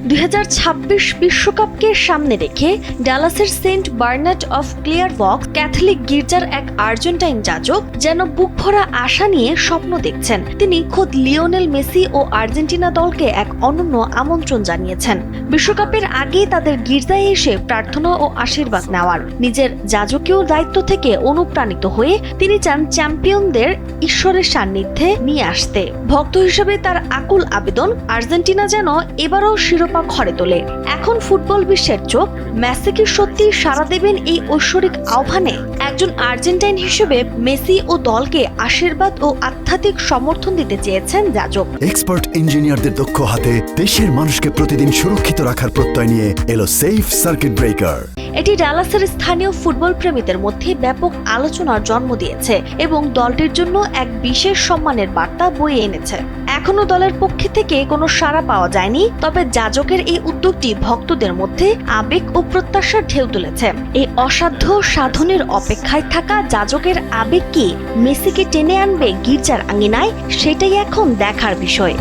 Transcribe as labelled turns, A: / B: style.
A: 2026 বিশ্বকাপকে সামনে রেখে ডালাসের সেন্ট বার্নার্ড অফ ক্লিয়ারভক্স ক্যাথলিক গির্জার এক আর্জেন্টাইন যাজক যেন বুকভরা আশা নিয়ে স্বপ্ন দেখছেন। তিনি খোদ লিওনেল মেসি ও আর্জেন্টিনা দলকে এক অনন্য আমন্ত্রণ জানিয়েছেন বিশ্বকাপের আগেই তাদের গির্জায় এসে প্রার্থনা ও আশীর্বাদ নেওয়ার। নিজের যাজকীয় দায়িত্ব থেকে অনুপ্রাণিত হয়ে তিনি চান চ্যাম্পিয়নদের ঈশ্বরের সান্নিধ্যে নিয়ে আসতে। ভক্ত হিসেবে তার আকুল আবেদন আর্জেন্টিনা যেন এবারও শিরোপা ঘরে তোলে। এখন ফুটবল বিশ্বের চোখ, মেসি কি সত্যি সাড়া দেবেন এই ঐশ্বরিক আহ্বানে? একজন আর্জেন্টাইন হিসেবে মেসি ও দলকে আশীর্বাদ ও আধ্যাত্মিক সমর্থন দিতে চেয়েছেন যাজক।
B: এক্সপার্ট ইঞ্জিনিয়ারদের দক্ষ হাতে দেশের মানুষকে প্রতিদিন সুরক্ষিত রাখার প্রত্যয় নিয়ে এলো সেফ সার্কিট ব্রেকার।
A: এটি ডালাসের স্থানীয় ফুটবল প্রেমীদের মধ্যে ব্যাপক আলোচনার জন্ম দিয়েছে এবং দলটির জন্য এক বিশেষ সম্মানের বার্তা বয়ে এনেছে। এখনো দলের পক্ষ থেকে কোনো সাড়া পাওয়া যায়নি, তবে যাজকের এই উদ্যোগটি ভক্তদের মধ্যে আবেগ ও প্রত্যাশার ঢেউ তুলেছে। এই অসাধ্য সাধনের অপেক্ষায় থাকা যাজকের আবেগ কি মেসিকে টেনে আনবে গির্জার আঙিনায়? সেটাই এখন দেখার বিষয়।